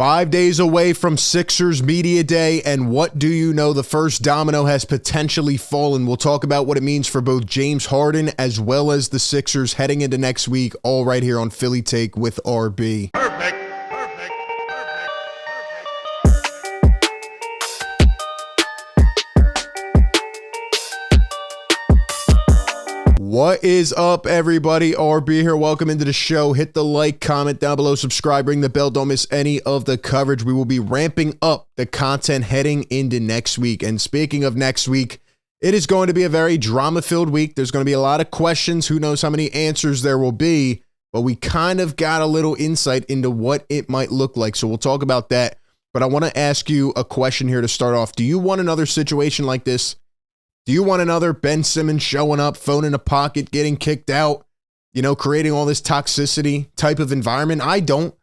5 days away from Sixers Media Day, and what do you know? The first domino has potentially fallen. We'll talk about what it means for both James Harden as well as the Sixers heading into next week, all right here on Philly Take with RB. Perfect. What is up, everybody? RB here. Welcome into the show. Hit the like, comment down below, subscribe, ring the bell. Don't miss any of the coverage. We will be ramping up the content heading into next week. And speaking of next week, it is going to be a very drama-filled week. There's going to be a lot of questions. Who knows how many answers there will be, but we kind of got a little insight into what it might look like. So we'll talk about that. But I want to ask you a question here to start off. Do you want another situation like this? Do you want another Ben Simmons showing up, phone in a pocket, getting kicked out, creating all this toxicity type of environment? I don't.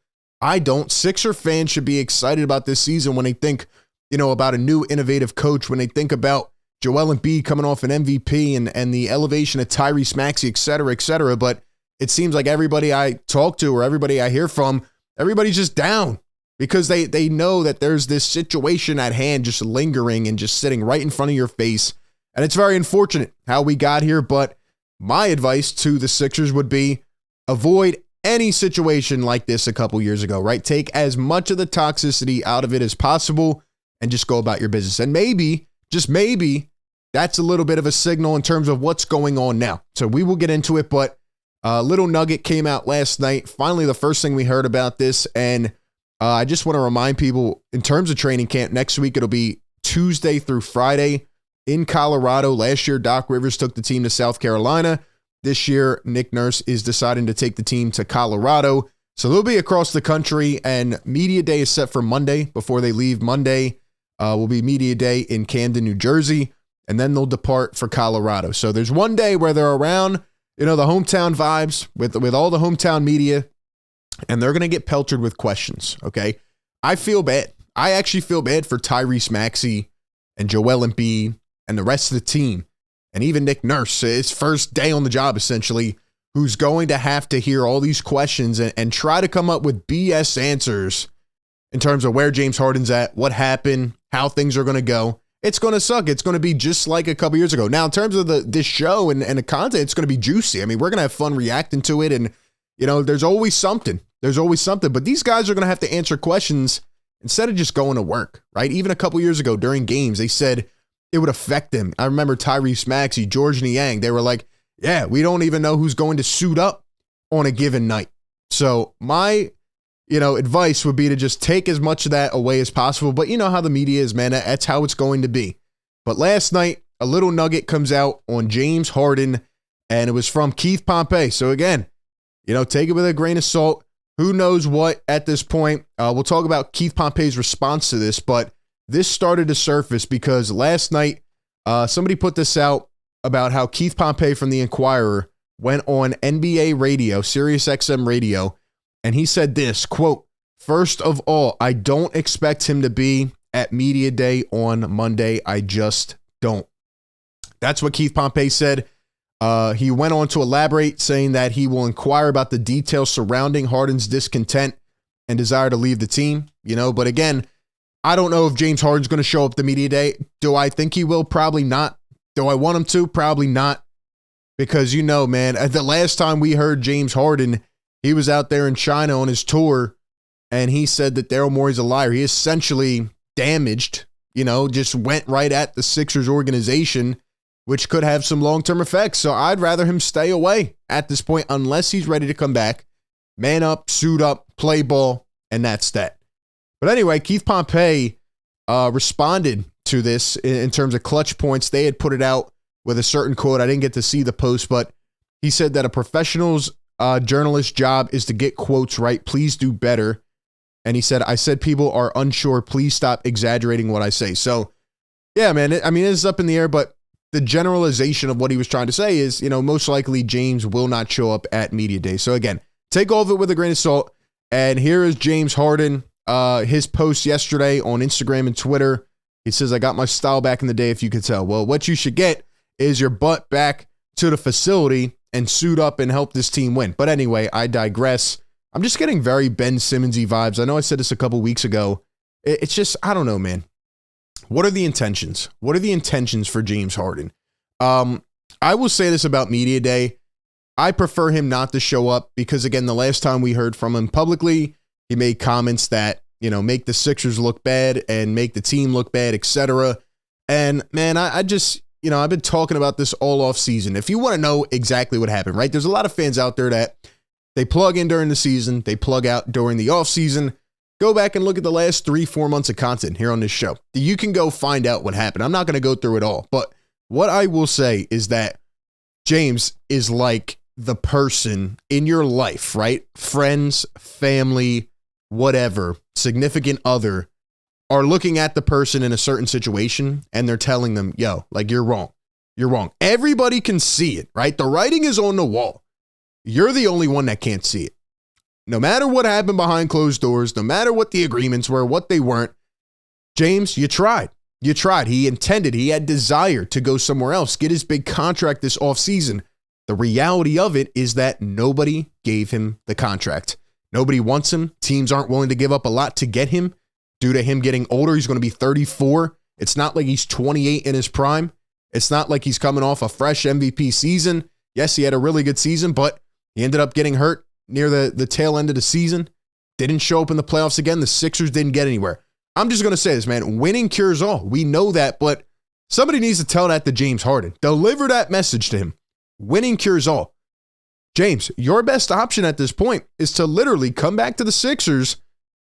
Sixer fans should be excited about this season when they think, about a new innovative coach, when they think about Joel Embiid coming off an MVP and the elevation of Tyrese Maxey, et cetera, et cetera. But it seems like everybody I talk to or everybody I hear from, everybody's just down because they know that there's this situation at hand just lingering and just sitting right in front of your face. And it's very unfortunate how we got here, but my advice to the Sixers would be avoid any situation like this a couple years ago, right? Take as much of the toxicity out of it as possible and just go about your business. And maybe, just maybe, that's a little bit of a signal in terms of what's going on now. So we will get into it, but a little nugget came out last night. Finally, the first thing we heard about this, and I just want to remind people, in terms of training camp, next week it'll be Tuesday through Friday in Colorado. Last year, Doc Rivers took the team to South Carolina. This year, Nick Nurse is deciding to take the team to Colorado. So they'll be across the country, and Media Day is set for Monday. Before they leave Monday, will be Media Day in Camden, New Jersey, and then they'll depart for Colorado. So there's one day where they're around, the hometown vibes with all the hometown media, and they're going to get peltered with questions, okay? I feel bad. I actually feel bad for Tyrese Maxey and Joel Embiid and the rest of the team, and even Nick Nurse, his first day on the job, essentially, who's going to have to hear all these questions and try to come up with BS answers in terms of where James Harden's at, what happened, how things are going to go. It's going to suck. It's going to be just like a couple years ago. Now, in terms of this show and the content, it's going to be juicy. I mean, we're going to have fun reacting to it, and, there's always something. There's always something. But these guys are going to have to answer questions instead of just going to work, right? Even a couple years ago during games, they said it would affect them. I remember Tyrese Maxey, George Niang, they were like, yeah, we don't even know who's going to suit up on a given night. So my, advice would be to just take as much of that away as possible. But you know how the media is, man. That's how it's going to be. But last night, a little nugget comes out on James Harden, and it was from Keith Pompey. So again, take it with a grain of salt. Who knows what at this point? We'll talk about Keith Pompey's response to this, but this started to surface because last night, somebody put this out about how Keith Pompey from the Inquirer went on NBA radio, Sirius XM radio, and he said this, quote, "First of all, I don't expect him to be at Media Day on Monday. I just don't." That's what Keith Pompey said. He went on to elaborate, saying that he will inquire about the details surrounding Harden's discontent and desire to leave the team, but again, I don't know if James Harden's going to show up the Media Day. Do I think he will? Probably not. Do I want him to? Probably not. Because, man, the last time we heard James Harden, he was out there in China on his tour, and he said that Daryl Morey's a liar. He essentially damaged, just went right at the Sixers organization, which could have some long-term effects. So I'd rather him stay away at this point unless he's ready to come back, man up, suit up, play ball, and that's that. But anyway, Keith Pompey responded to this in terms of clutch points. They had put it out with a certain quote. I didn't get to see the post, but he said that a professional's journalist job is to get quotes right. Please do better. And he said, I said people are unsure. Please stop exaggerating what I say. So, yeah, man, it's up in the air, but the generalization of what he was trying to say is, most likely James will not show up at Media Day. So, again, take all of it with a grain of salt. And here is James Harden. His post yesterday on Instagram and Twitter. He says, I got my style back in the day, if you could tell. Well, what you should get is your butt back to the facility and suit up and help this team win. But anyway, I digress. I'm just getting very Ben Simmons-y vibes. I know I said this a couple weeks ago. It's just, I don't know, man. What are the intentions? What are the intentions for James Harden? I will say this about Media Day. I prefer him not to show up because, again, the last time we heard from him publicly, he made comments that, make the Sixers look bad and make the team look bad, etc. And, man, I just, I've been talking about this all off season. If you want to know exactly what happened, right? There's a lot of fans out there that they plug in during the season, they plug out during the off season. Go back and look at the last 3-4 months of content here on this show. You can go find out what happened. I'm not going to go through it all, but what I will say is that James is like the person in your life, right? Friends, family, whatever, significant other are looking at the person in a certain situation and they're telling them, yo, like, you're wrong. You're wrong. Everybody can see it, right? The writing is on the wall. You're the only one that can't see it. No matter what happened behind closed doors, no matter what the agreements were, what they weren't, James, you tried. You tried. He intended, he had desire to go somewhere else, get his big contract this offseason. The reality of it is that nobody gave him the contract. Nobody wants him. Teams aren't willing to give up a lot to get him due to him getting older. He's going to be 34. It's not like he's 28 in his prime. It's not like he's coming off a fresh MVP season. Yes, he had a really good season, but he ended up getting hurt near the tail end of the season. Didn't show up in the playoffs again. The Sixers didn't get anywhere. I'm just going to say this, man. Winning cures all. We know that, but somebody needs to tell that to James Harden. Deliver that message to him. Winning cures all. James, your best option at this point is to literally come back to the Sixers,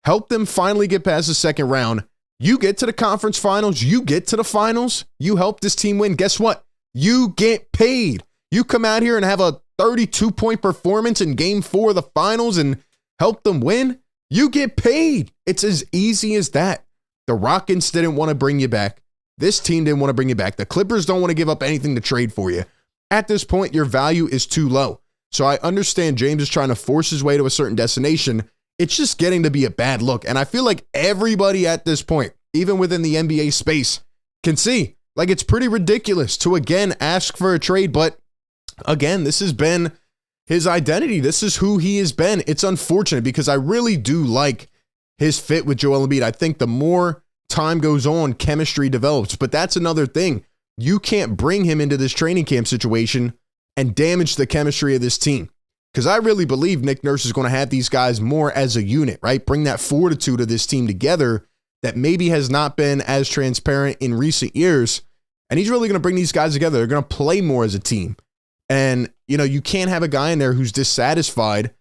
help them finally get past the second round. You get to the conference finals. You get to the finals. You help this team win. Guess what? You get paid. You come out here and have a 32-point performance in game 4 of the finals and help them win. You get paid. It's as easy as that. The Rockets didn't want to bring you back. This team didn't want to bring you back. The Clippers don't want to give up anything to trade for you. At this point, your value is too low. So I understand James is trying to force his way to a certain destination. It's just getting to be a bad look. And I feel like everybody at this point, even within the NBA space, can see like it's pretty ridiculous to again ask for a trade. But again, this has been his identity. This is who he has been. It's unfortunate because I really do like his fit with Joel Embiid. I think the more time goes on, chemistry develops. But that's another thing. You can't bring him into this training camp situation and damage the chemistry of this team. Because I really believe Nick Nurse is going to have these guys more as a unit, right? Bring that fortitude of this team together that maybe has not been as transparent in recent years. And he's really going to bring these guys together. They're going to play more as a team. And, you can't have a guy in there who's dissatisfied.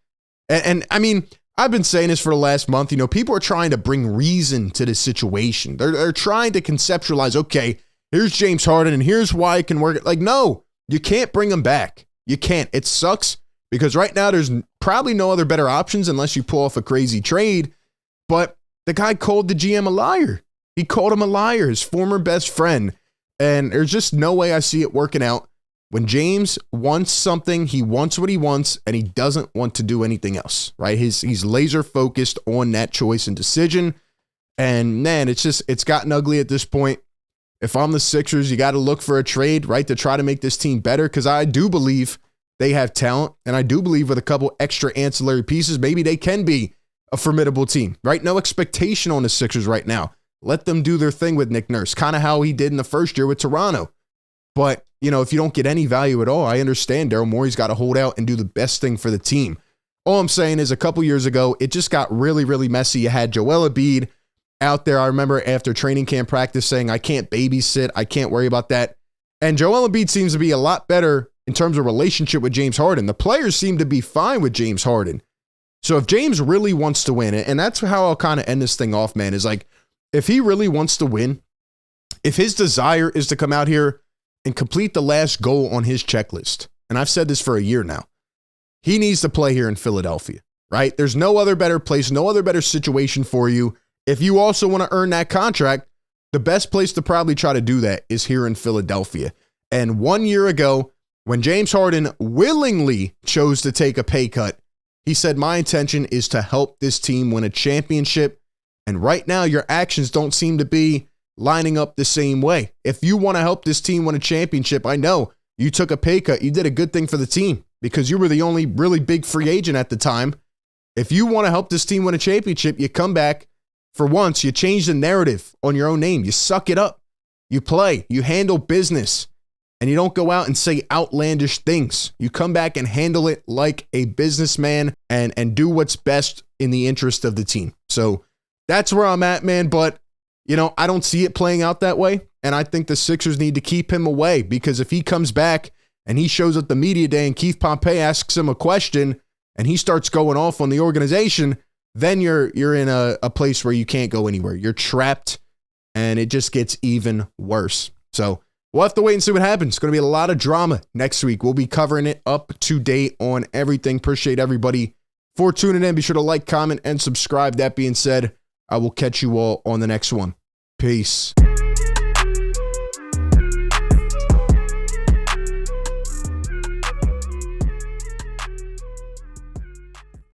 And I mean, I've been saying this for the last month. People are trying to bring reason to this situation. They're trying to conceptualize, okay, here's James Harden and here's why it can work. Like, no, you can't bring him back. You can't. It sucks because right now there's probably no other better options unless you pull off a crazy trade. But the guy called the GM a liar. He called him a liar, his former best friend. And there's just no way I see it working out. When James wants something, he wants what he wants, and he doesn't want to do anything else, right? He's laser focused on that choice and decision. And man, it's gotten ugly at this point. If I'm the Sixers, you got to look for a trade, right, to try to make this team better. Because I do believe they have talent, and I do believe with a couple extra ancillary pieces, maybe they can be a formidable team, right? No expectation on the Sixers right now. Let them do their thing with Nick Nurse, kind of how he did in the first year with Toronto. But, if you don't get any value at all, I understand Daryl Morey's got to hold out and do the best thing for the team. All I'm saying is a couple years ago, it just got really, really messy. You had Joel Embiid out there. I remember after training camp practice saying, I can't babysit. I can't worry about that. And Joel Embiid seems to be a lot better in terms of relationship with James Harden. The players seem to be fine with James Harden. So if James really wants to win, and that's how I'll kind of end this thing off, man, is like, if he really wants to win, if his desire is to come out here and complete the last goal on his checklist, and I've said this for a year now, he needs to play here in Philadelphia, right? There's no other better place, no other better situation for you. If you also want to earn that contract, the best place to probably try to do that is here in Philadelphia. And 1 year ago, when James Harden willingly chose to take a pay cut, he said, my intention is to help this team win a championship. And right now, your actions don't seem to be lining up the same way. If you want to help this team win a championship, I know you took a pay cut. You did a good thing for the team because you were the only really big free agent at the time. If you want to help this team win a championship, you come back for once, you change the narrative on your own name. You suck it up. You play. You handle business. And you don't go out and say outlandish things. You come back and handle it like a businessman and do what's best in the interest of the team. So that's where I'm at, man. But, I don't see it playing out that way. And I think the Sixers need to keep him away, because if he comes back and he shows up the media day and Keith Pompey asks him a question and he starts going off on the organization, then you're in a place where you can't go anywhere. You're trapped, and it just gets even worse. So we'll have to wait and see what happens. It's going to be a lot of drama next week. We'll be covering it up to date on everything. Appreciate everybody for tuning in. Be sure to like, comment, and subscribe. That being said, I will catch you all on the next one. Peace.